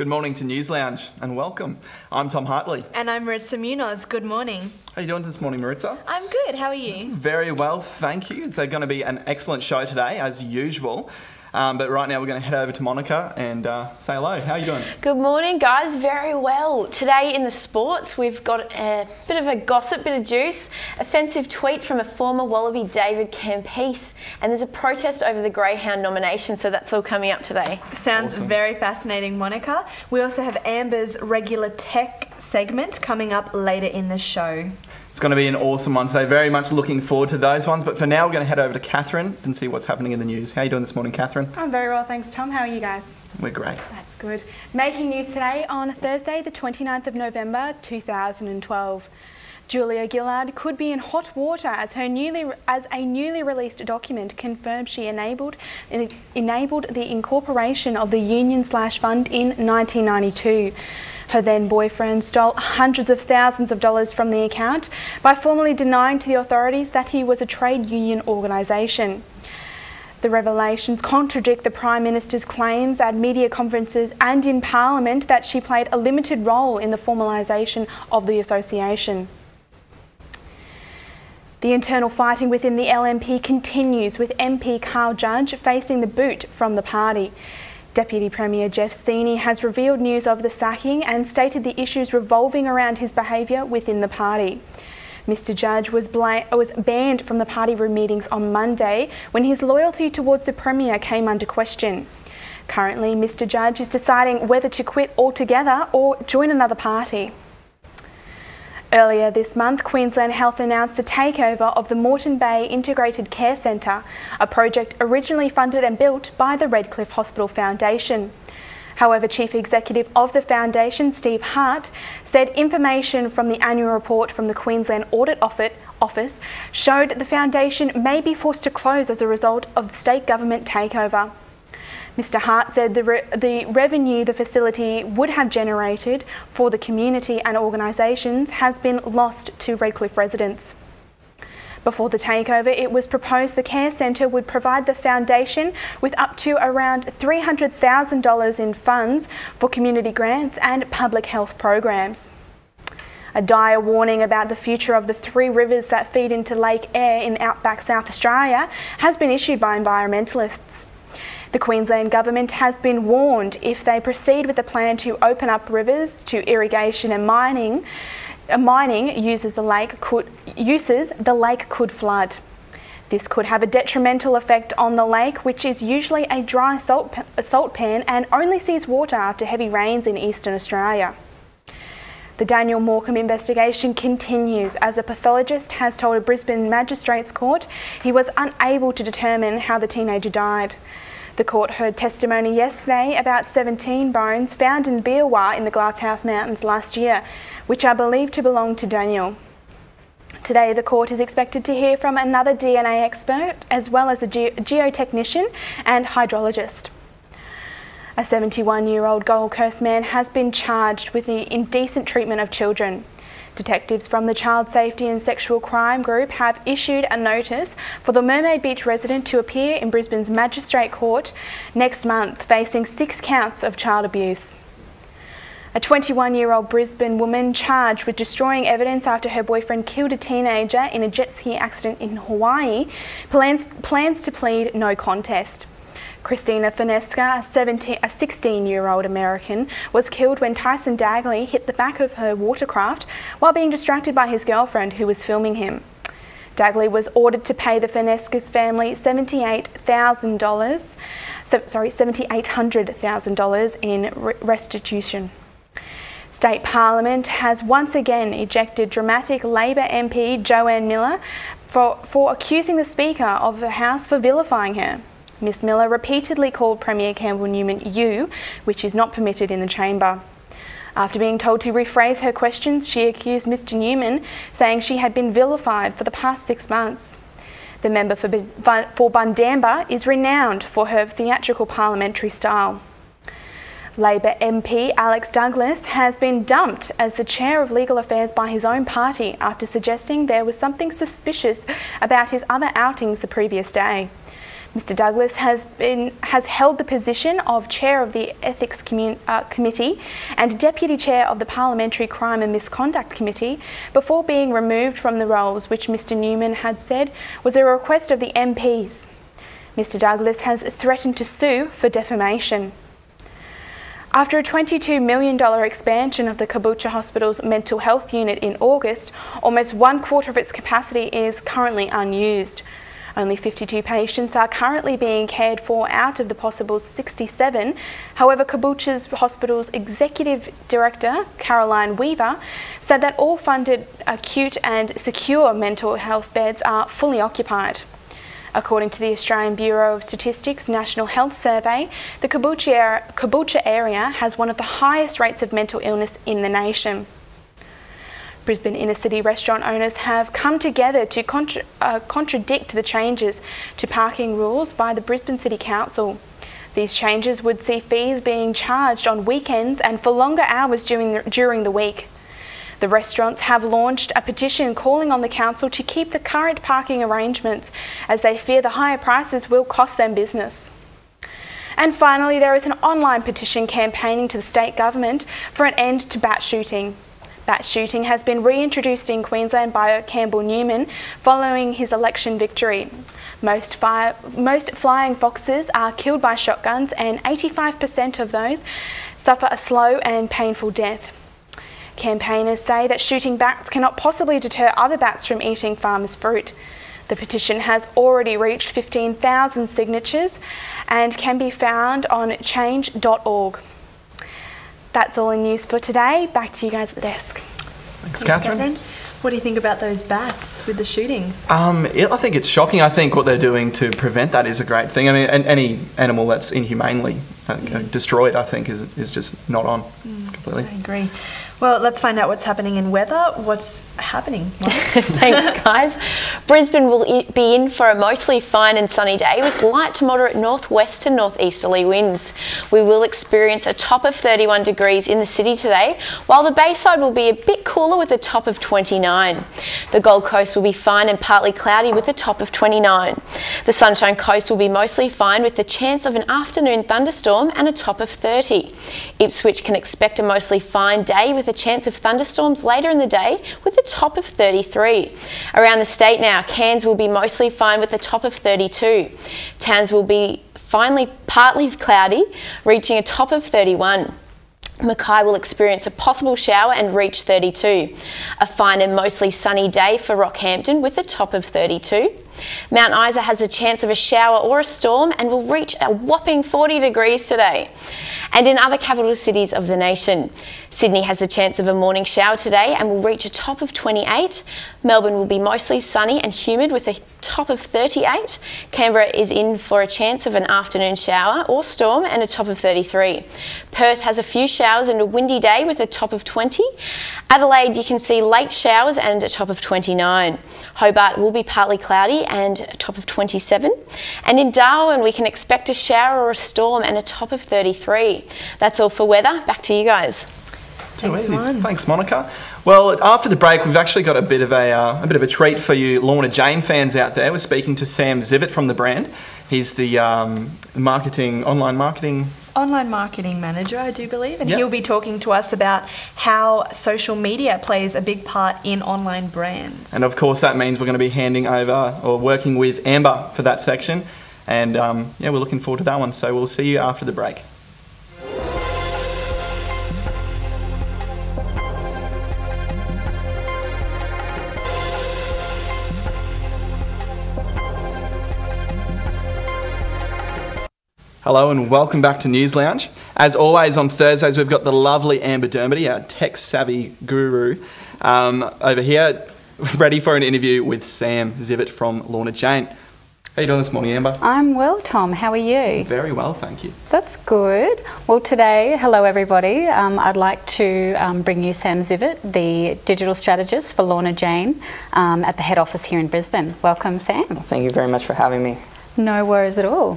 Good morning to News Lounge and welcome. I'm Tom Hartley. And I'm Maritza Munoz. Good morning. How are you doing this morning, Maritza? I'm good. How are you? Very well, thank you. It's going to be an excellent show today, as usual. But right now we're going to head over to Monica and say hello. How are you doing? Good morning, guys. Very well. Today in the sports, we've got a bit of a gossip, bit of juice, offensive tweet from a former Wallaby, David Campese, and there's a protest over the Greyhound nomination, so that's all coming up today. Sounds awesome. Very fascinating, Monica. We also have Amber's regular tech segment coming up later in the show. It's going to be an awesome one, so very much looking forward to those ones. But for now, we're going to head over to Catherine and see what's happening in the news. How are you doing this morning, Catherine? I'm very well, thanks, Tom. How are you guys? We're great. That's good. Making news today on Thursday, the 29th of November, 2012. Julia Gillard could be in hot water as a newly released document confirms she enabled the incorporation of the union/fund in 1992. Her then boyfriend stole hundreds of thousands of dollars from the account by formally denying to the authorities that he was a trade union organisation. The revelations contradict the Prime Minister's claims at media conferences and in Parliament that she played a limited role in the formalisation of the association. The internal fighting within the LNP continues, with MP Carl Judge facing the boot from the party. Deputy Premier Jeff Seeney has revealed news of the sacking and stated the issues revolving around his behaviour within the party. Mr Judge was banned from the party room meetings on Monday when his loyalty towards the Premier came under question. Currently, Mr Judge is deciding whether to quit altogether or join another party. Earlier this month, Queensland Health announced the takeover of the Moreton Bay Integrated Care Centre, a project originally funded and built by the Redcliffe Hospital Foundation. However, Chief Executive of the Foundation, Steve Hart, said information from the annual report from the Queensland Audit Office showed the Foundation may be forced to close as a result of the state government takeover. Mr Hart said the revenue the facility would have generated for the community and organisations has been lost to Redcliffe residents. Before the takeover, it was proposed the care centre would provide the foundation with up to around $300,000 in funds for community grants and public health programs. A dire warning about the future of the three rivers that feed into Lake Eyre in outback South Australia has been issued by environmentalists. The Queensland Government has been warned if they proceed with the plan to open up rivers to irrigation and mining the lake could flood. This could have a detrimental effect on the lake, which is usually a dry salt pan and only sees water after heavy rains in eastern Australia. The Daniel Morecambe investigation continues as a pathologist has told a Brisbane Magistrates Court he was unable to determine how the teenager died. The court heard testimony yesterday about 17 bones found in Biawar in the Glasshouse Mountains last year, which are believed to belong to Daniel. Today, the court is expected to hear from another DNA expert, as well as a geotechnician and hydrologist. A 71-year-old Gold Coast man has been charged with the indecent treatment of children. Detectives from the Child Safety and Sexual Crime Group have issued a notice for the Mermaid Beach resident to appear in Brisbane's Magistrate Court next month, facing 6 counts of child abuse. A 21-year-old Brisbane woman charged with destroying evidence after her boyfriend killed a teenager in a jet ski accident in Hawaii plans to plead no contest. Christina Finesca, a 16-year-old American, was killed when Tyson Dagley hit the back of her watercraft while being distracted by his girlfriend who was filming him. Dagley was ordered to pay the Finesca's family $7,800,000 in restitution. State Parliament has once again ejected dramatic Labor MP Joanne Miller for accusing the Speaker of the House for vilifying her. Miss Miller repeatedly called Premier Campbell Newman "you," which is not permitted in the chamber. After being told to rephrase her questions, she accused Mr Newman, saying she had been vilified for the past 6 months. The member for Bundamba is renowned for her theatrical parliamentary style. Labor MP Alex Douglas has been dumped as the Chair of Legal Affairs by his own party after suggesting there was something suspicious about his other outings the previous day. Mr Douglas has held the position of Chair of the Ethics Committee and Deputy Chair of the Parliamentary Crime and Misconduct Committee before being removed from the roles, which Mr Newman had said was a request of the MPs. Mr Douglas has threatened to sue for defamation. After a $22 million expansion of the Caboolture Hospital's mental health unit in August, almost 1/4 of its capacity is currently unused. Only 52 patients are currently being cared for out of the possible 67. However, Caboolture Hospital's Executive Director, Caroline Weaver, said that all funded acute and secure mental health beds are fully occupied. According to the Australian Bureau of Statistics National Health Survey, the Caboolture area has one of the highest rates of mental illness in the nation. Brisbane inner-city restaurant owners have come together to contradict the changes to parking rules by the Brisbane City Council. These changes would see fees being charged on weekends and for longer hours during the week. The restaurants have launched a petition calling on the council to keep the current parking arrangements as they fear the higher prices will cost them business. And finally, there is an online petition campaigning to the state government for an end to bat shooting. Bat shooting has been reintroduced in Queensland by Campbell Newman following his election victory. Most flying foxes are killed by shotguns, and 85% of those suffer a slow and painful death. Campaigners say that shooting bats cannot possibly deter other bats from eating farmers' fruit. The petition has already reached 15,000 signatures and can be found on change.org. That's all in news for today. Back to you guys at the desk. Thanks, Catherine. What do you think about those bats with the shooting? I think it's shocking. I think what they're doing to prevent that is a great thing. I mean, any animal that's inhumanely destroyed, I think, is just not on completely. I agree. Well, let's find out what's happening in weather. What's happening, Mike? Thanks, guys. Brisbane will be in for a mostly fine and sunny day with light to moderate northwest to northeasterly winds. We will experience a top of 31 degrees in the city today, while the Bayside will be a bit cooler with a top of 29. The Gold Coast will be fine and partly cloudy with a top of 29. The Sunshine Coast will be mostly fine with the chance of an afternoon thunderstorm and a top of 30. Ipswich can expect a mostly fine day with a chance of thunderstorms later in the day with a top of 33. Around the state now, Cairns will be mostly fine with a top of 32. Towns will be partly cloudy, reaching a top of 31. Mackay will experience a possible shower and reach 32. A fine and mostly sunny day for Rockhampton with a top of 32. Mount Isa has a chance of a shower or a storm and will reach a whopping 40 degrees today. And in other capital cities of the nation, Sydney has a chance of a morning shower today and will reach a top of 28. Melbourne will be mostly sunny and humid with a top of 38. Canberra is in for a chance of an afternoon shower or storm and a top of 33. Perth has a few showers and a windy day with a top of 20. Adelaide, you can see late showers and a top of 29. Hobart will be partly cloudy and a top of 27. And in Darwin, we can expect a shower or a storm and a top of 33. That's all for weather. Back to you guys. Thanks, Monica. Well, after the break, we've actually got a bit of a treat for you Lorna Jane fans out there. We're speaking to Sam Zivett from the brand. He's the online marketing manager, I do believe, and he'll be talking to us about how social media plays a big part in online brands. And of course, that means we're going to be handing over or working with Amber for that section. And we're looking forward to that one. So we'll see you after the break. Hello and welcome back to News Lounge. As always on Thursdays we've got the lovely Amber Dermody, our tech-savvy guru, over here, ready for an interview with Sam Zivett from Lorna Jane. How are you doing this morning, Amber? I'm well, Tom. How are you? Very well, thank you. That's good. Well, today, hello everybody. I'd like to bring you Sam Zivett, the digital strategist for Lorna Jane at the head office here in Brisbane. Welcome, Sam. Well, thank you very much for having me. No worries at all.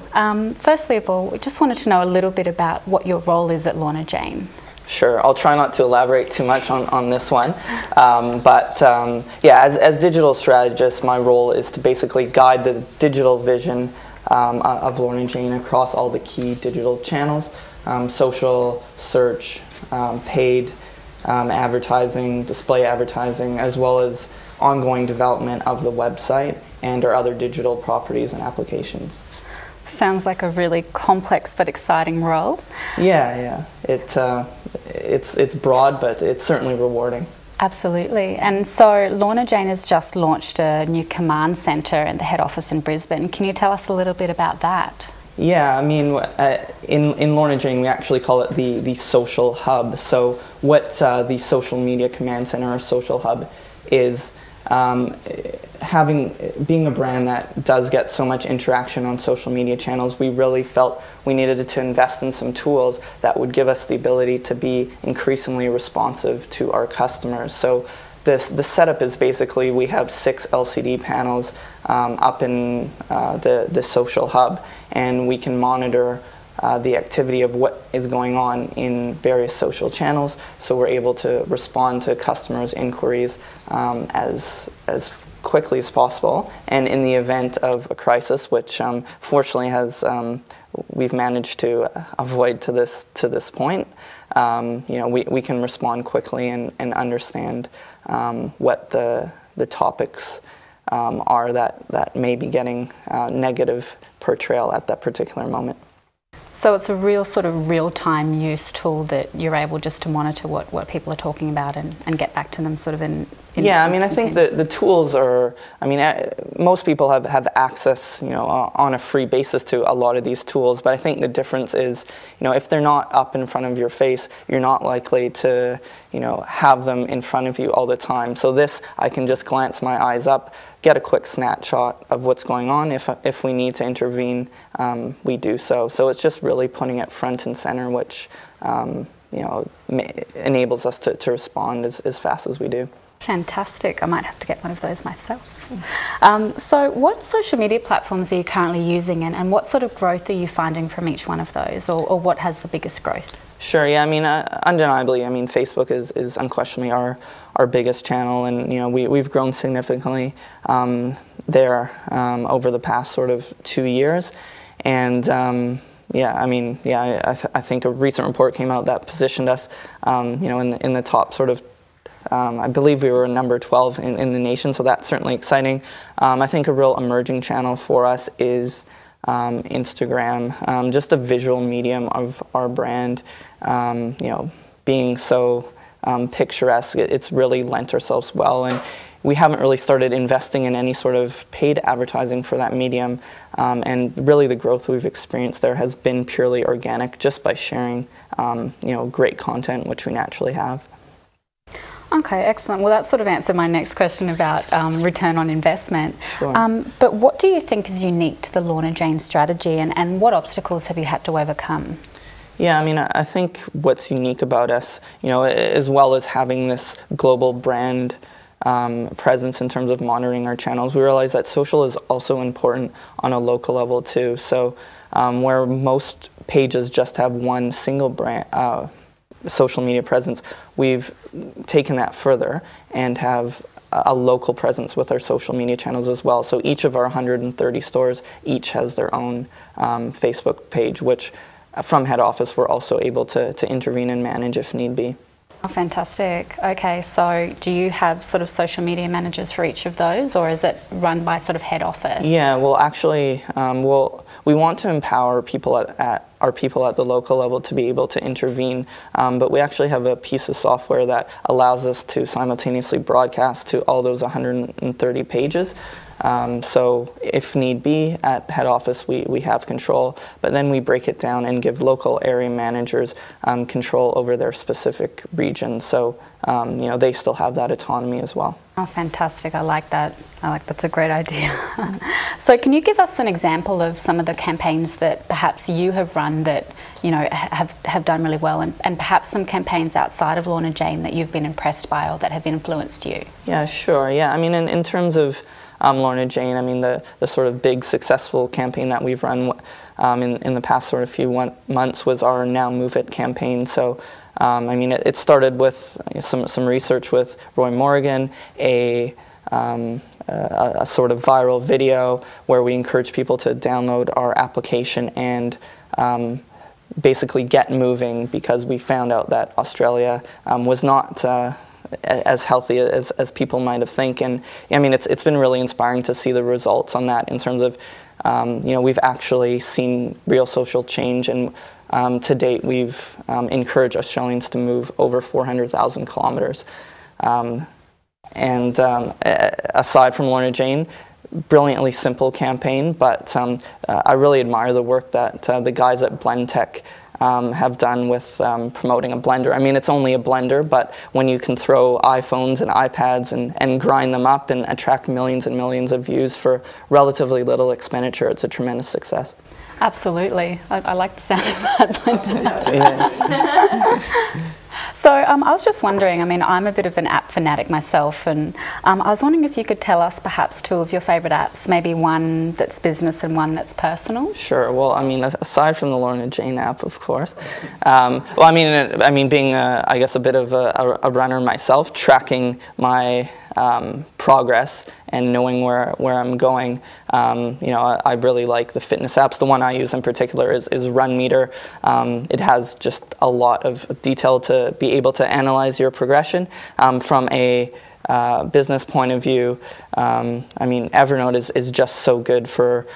Firstly of all, we just wanted to know a little bit about what your role is at Lorna Jane. Sure, I'll try not to elaborate too much on this one, as digital strategist, my role is to basically guide the digital vision of Lorna Jane across all the key digital channels, social, search, paid advertising, display advertising, as well as ongoing development of the website and our other digital properties and applications. Sounds like a really complex but exciting role. Yeah. It's broad, but it's certainly rewarding. Absolutely. And so Lorna Jane has just launched a new command centre at the head office in Brisbane. Can you tell us a little bit about that? Yeah, I mean, in Lorna Jane, we actually call it the social hub. So what the social media command center or social hub is, being a brand that does get so much interaction on social media channels, we really felt we needed to invest in some tools that would give us the ability to be increasingly responsive to our customers. So the setup is basically we have 6 LCD panels up in the social hub, and we can monitor the activity of what is going on in various social channels, so we're able to respond to customers' inquiries as quickly as possible. And in the event of a crisis, which fortunately has we've managed to avoid to this point, we can respond quickly and understand what the topics are that may be getting negative portrayal at that particular moment. So it's a real sort of real-time use tool that you're able just to monitor what people are talking about and get back to them sort of in yeah, I mean, I think the tools are, I mean, most people have access, on a free basis to a lot of these tools, but I think the difference is, if they're not up in front of your face, you're not likely to, have them in front of you all the time. So this, I can just glance my eyes up, get a quick snapshot of what's going on. If we need to intervene, we do so. So it's just really putting it front and center, which, enables us to respond as fast as we do. Fantastic. I might have to get one of those myself. So what social media platforms are you currently using, and what sort of growth are you finding from each one of those, or what has the biggest growth? Sure, yeah, I mean, undeniably, I mean, Facebook is unquestionably our biggest channel, and, we've grown significantly there over the past sort of 2 years. And I think a recent report came out that positioned us, in the top sort of, I believe we were number 12 in the nation, so that's certainly exciting. I think a real emerging channel for us is Instagram, just a visual medium of our brand, being so picturesque, it's really lent ourselves well, and we haven't really started investing in any sort of paid advertising for that medium, and really the growth we've experienced there has been purely organic, just by sharing, great content, which we naturally have. Okay, excellent. Well, that sort of answered my next question about return on investment. Sure. But what do you think is unique to the Lorna Jane strategy, and what obstacles have you had to overcome? Yeah, I mean, I think what's unique about us, as well as having this global brand presence in terms of monitoring our channels, we realize that social is also important on a local level too. So where most pages just have one single brand, social media presence, we've taken that further and have a local presence with our social media channels as well. So each of our 130 stores each has their own Facebook page, which from head office we're also able to intervene and manage if need be. Oh, fantastic. Okay, so do you have sort of social media managers for each of those, or is it run by sort of head office? Yeah, well, actually, we want to empower people at our people at the local level to be able to intervene, but we actually have a piece of software that allows us to simultaneously broadcast to all those 130 pages. So if need be, at head office we have control, but then we break it down and give local area managers control over their specific region. So they still have that autonomy as well. Oh, fantastic. I like that. That's a great idea. So can you give us an example of some of the campaigns that perhaps you have run that have done really well, and perhaps some campaigns outside of Lorna Jane that you've been impressed by or that have influenced you? Yeah, sure. Yeah, I mean, in terms of Lorna Jane, I mean, the sort of big successful campaign that we've run in the past sort of few months was our Now Move It campaign. So, I mean, it started with some research with Roy Morgan, a a sort of viral video where we encourage people to download our application and basically get moving, because we found out that Australia was not as healthy as people might have think. And I mean, it's been really inspiring to see the results on that in terms of, we've actually seen real social change, and to date we've encouraged Australians to move over 400,000 kilometres. And aside from Lorna Jane, brilliantly simple campaign, but I really admire the work that the guys at Blendtec have done with promoting a blender. I mean, it's only a blender, but when you can throw iPhones and iPads and grind them up and attract millions and millions of views for relatively little expenditure, it's a tremendous success. Absolutely. I like the sound of that blender. Yeah. So I was just wondering, I mean, I'm a bit of an app fanatic myself, and I was wondering if you could tell us perhaps two of your favourite apps, maybe one that's business and one that's personal. Sure. Well, I mean, aside from the Lorna Jane app, of course. Well, I mean, being I guess a bit of a runner myself, tracking my progress and knowing where I'm going. I really like the fitness apps. The one I use in particular is Run Meter. It has just a lot of detail to be able to analyze your progression. From a business point of view, I mean, Evernote is just so good for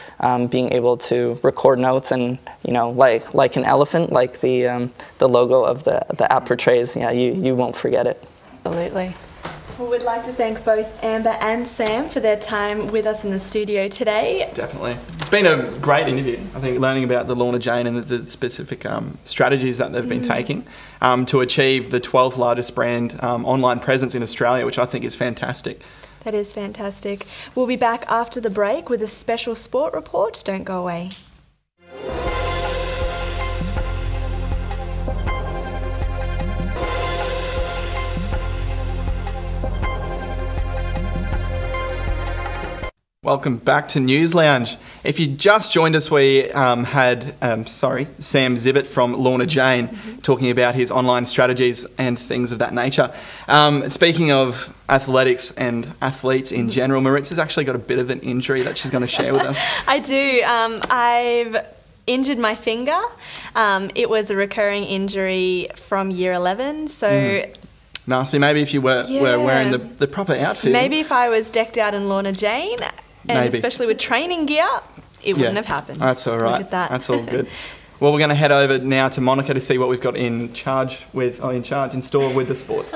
being able to record notes, and like an elephant, like the logo of the app portrays. Yeah, you won't forget it. Absolutely. Well, we'd like to thank both Amber and Sam for their time with us in the studio today. Definitely. It's been a great interview. I think learning about the Lorna Jane and the specific strategies that they've been taking to achieve the 12th largest brand online presence in Australia, which I think is fantastic. That is fantastic. We'll be back after the break with a special sport report. Don't go away. Welcome back to News Lounge. If you just joined us, we had Sam Zivett from Lorna Jane talking about his online strategies and things of that nature. Speaking of athletics and athletes in general, Maritza's actually got a bit of an injury that she's going to share with us. I do. I've injured my finger. It was a recurring injury from year 11, so... Nasty. Maybe if you were wearing the proper outfit. Maybe if I was decked out in Lorna Jane, and especially with training gear, it wouldn't have happened. That's all right. Look at that. That's all good. Well, we're going to head over now to Monica to see what we've got in store with the sports.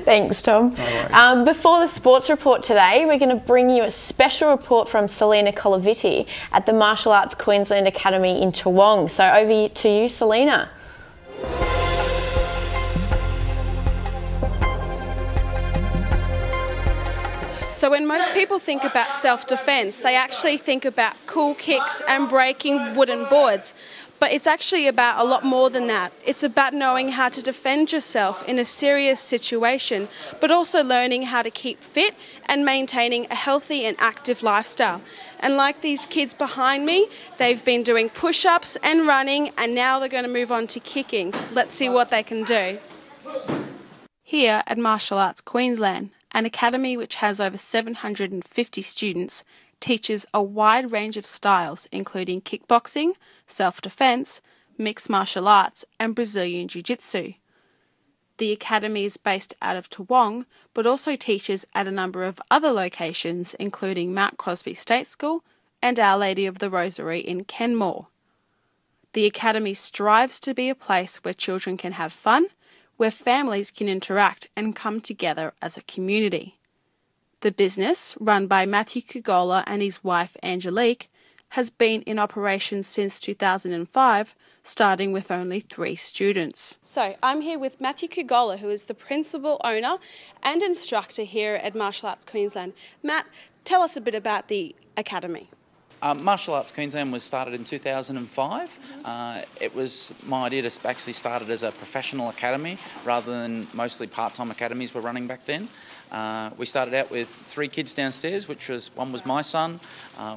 Thanks, Tom. No worries. Before the sports report today, we're going to bring you a special report from Selena Colaviti at the Martial Arts Queensland Academy in Toowong. So over to you, Selena. So when most people think about self-defense, they actually think about cool kicks and breaking wooden boards. But it's actually about a lot more than that. It's about knowing how to defend yourself in a serious situation, but also learning how to keep fit and maintaining a healthy and active lifestyle. And like these kids behind me, they've been doing push-ups and running, and now they're going to move on to kicking. Let's see what they can do. Here at Martial Arts Queensland, an academy which has over 750 students, teaches a wide range of styles including kickboxing, self-defense, mixed martial arts and Brazilian Jiu-Jitsu. The academy is based out of Toowong, but also teaches at a number of other locations including Mount Crosby State School and Our Lady of the Rosary in Kenmore. The academy strives to be a place where children can have fun, where families can interact and come together as a community. The business, run by Matthew Kugola and his wife Angelique, has been in operation since 2005, starting with only 3 students. So I'm here with Matthew Kugola, who is the principal owner and instructor here at Martial Arts Queensland. Matt, tell us a bit about the academy. Martial Arts Queensland was started in 2005. It was my idea to actually start it as a professional academy rather than mostly part-time academies were running back then. We started out with 3 kids downstairs, one was my son,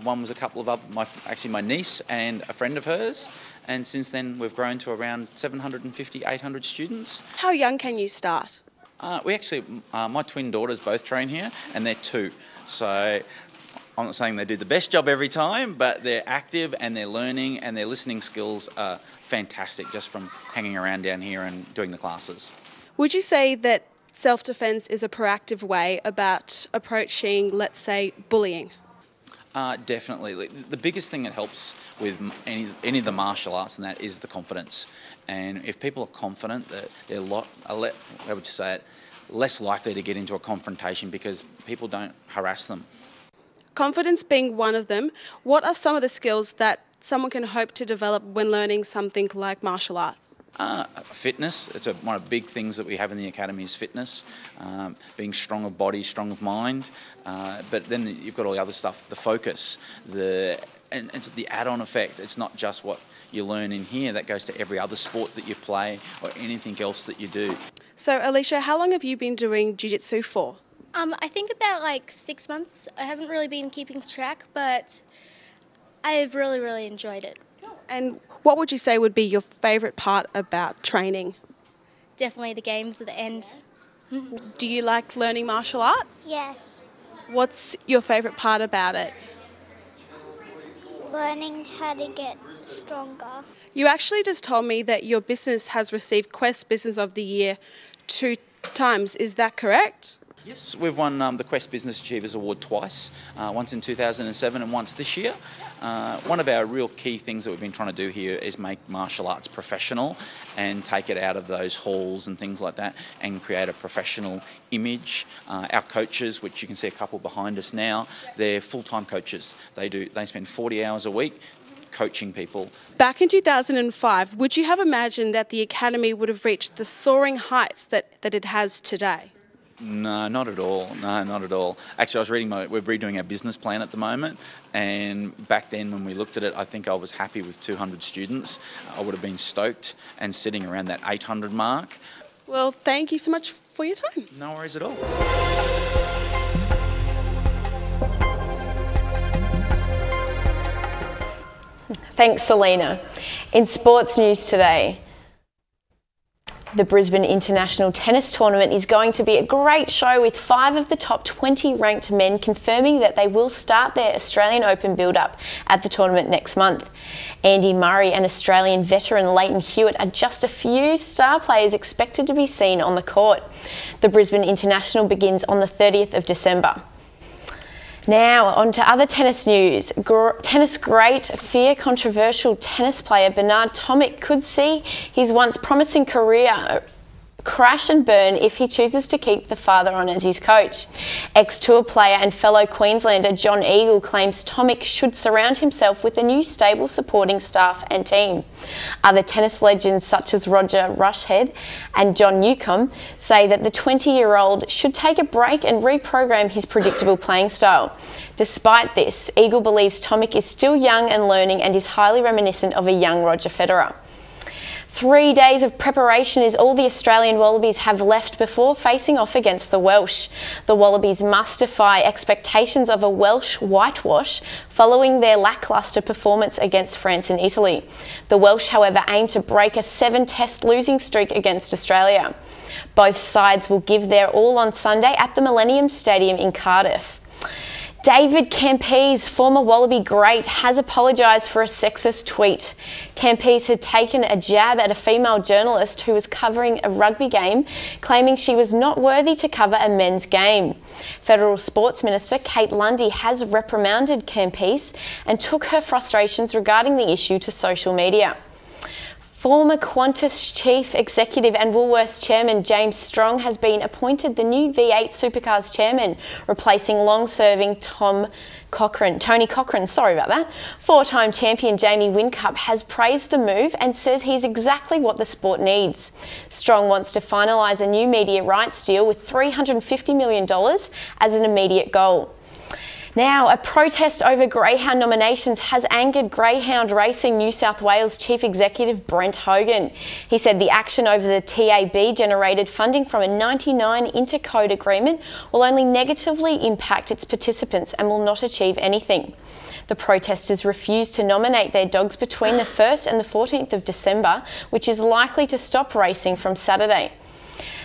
one was a couple of other, my niece and a friend of hers. And since then we've grown to around 750, 800 students. How young can you start? We actually, my twin daughters both train here, and they're 2. So I'm not saying they do the best job every time, but they're active and they're learning, and their listening skills are fantastic just from hanging around down here and doing the classes. Would you say that self-defense is a proactive way about approaching, let's say, bullying? Definitely. The biggest thing that helps with any of the martial arts and that is the confidence. And if people are confident, they're how would you say it, less likely to get into a confrontation because people don't harass them. Confidence being one of them, what are some of the skills that someone can hope to develop when learning something like martial arts? Fitness. It's one of the big things that we have in the academy is fitness, being strong of body, strong of mind, but then you've got all the other stuff, the focus, and it's the add-on effect. It's not just what you learn in here, that goes to every other sport that you play or anything else that you do. So Alicia, how long have you been doing jiu-jitsu for? I think about like 6 months. I haven't really been keeping track, but I've really enjoyed it. And what would you say would be your favourite part about training? Definitely the games at the end. Do you like learning martial arts? Yes. What's your favourite part about it? Learning how to get stronger. You actually just told me that your business has received Quest Business of the Year 2 times. Is that correct? Yes, we've won the Quest Business Achievers Award twice, once in 2007 and once this year. One of our real key things that we've been trying to do here is make martial arts professional and take it out of those halls and things like that and create a professional image. Our coaches, which you can see a couple behind us now, they're full-time coaches. They spend 40 hours a week coaching people. Back in 2005, would you have imagined that the Academy would have reached the soaring heights that it has today? No, not at all. No, not at all. Actually, I was reading we're redoing our business plan at the moment, and back then when we looked at it, I think I was happy with 200 students. I would have been stoked and sitting around that 800 mark. Well, thank you so much for your time. No worries at all. Thanks, Selena. In sports news today, the Brisbane International Tennis Tournament is going to be a great show with 5 of the top 20 ranked men confirming that they will start their Australian Open build-up at the tournament next month. Andy Murray and Australian veteran Leighton Hewitt are just a few star players expected to be seen on the court. The Brisbane International begins on the 30th of December. Now, on to other tennis news. Tennis great, controversial tennis player Bernard Tomic could see his once promising career crash and burn if he chooses to keep the father on as his coach. Ex-tour player and fellow Queenslander John Eagle claims Tomic should surround himself with a new stable supporting staff and team. Other tennis legends such as Roger Rushhead and John Newcombe say that the 20-year-old should take a break and reprogram his predictable playing style. Despite this, Eagle believes Tomic is still young and learning and is highly reminiscent of a young Roger Federer. 3 days of preparation is all the Australian Wallabies have left before facing off against the Welsh. The Wallabies must defy expectations of a Welsh whitewash following their lacklustre performance against France and Italy. The Welsh, however, aim to break a 7-test losing streak against Australia. Both sides will give their all on Sunday at the Millennium Stadium in Cardiff. David Campese, former Wallaby great, has apologised for a sexist tweet. Campese had taken a jab at a female journalist who was covering a rugby game, claiming she was not worthy to cover a men's game. Federal Sports Minister Kate Lundy has reprimanded Campese and took her frustrations regarding the issue to social media. Former Qantas Chief Executive and Woolworths Chairman James Strong has been appointed the new V8 Supercars Chairman, replacing long-serving Tony Cochrane. 4-time champion Jamie Whincup has praised the move and says he's exactly what the sport needs. Strong wants to finalise a new media rights deal with $350 million as an immediate goal. Now, a protest over greyhound nominations has angered Greyhound Racing New South Wales Chief Executive Brent Hogan. He said the action over the TAB generated funding from a '99 intercode agreement will only negatively impact its participants and will not achieve anything. The protesters refused to nominate their dogs between the 1st and the 14th of December, which is likely to stop racing from Saturday.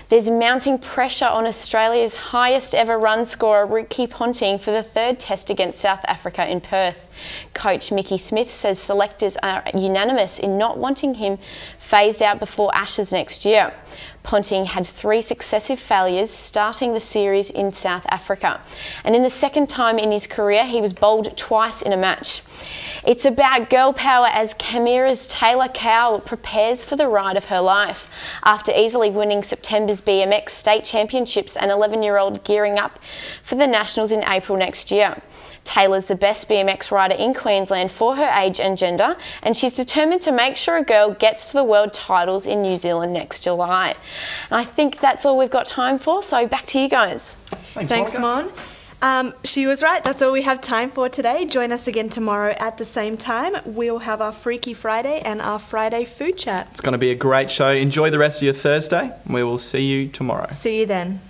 There's mounting pressure on Australia's highest ever run scorer, Ricky Ponting, for the third test against South Africa in Perth. Coach Mickey Smith says selectors are unanimous in not wanting him phased out before Ashes next year. Ponting had 3 successive failures starting the series in South Africa, and in the second time in his career he was bowled twice in a match. It's about girl power as Camira's Taylor Cowell prepares for the ride of her life. After easily winning September's BMX State Championships, an 11-year-old gearing up for the Nationals in April next year. Taylor's the best BMX rider in Queensland for her age and gender, and she's determined to make sure a girl gets to the world titles in New Zealand next July. And I think that's all we've got time for, so back to you guys. Thanks, Mon. She was right, that's all we have time for today. Join us again tomorrow at the same time. We'll have our Freaky Friday and our Friday food chat. It's going to be a great show. Enjoy the rest of your Thursday. We will see you tomorrow. See you then.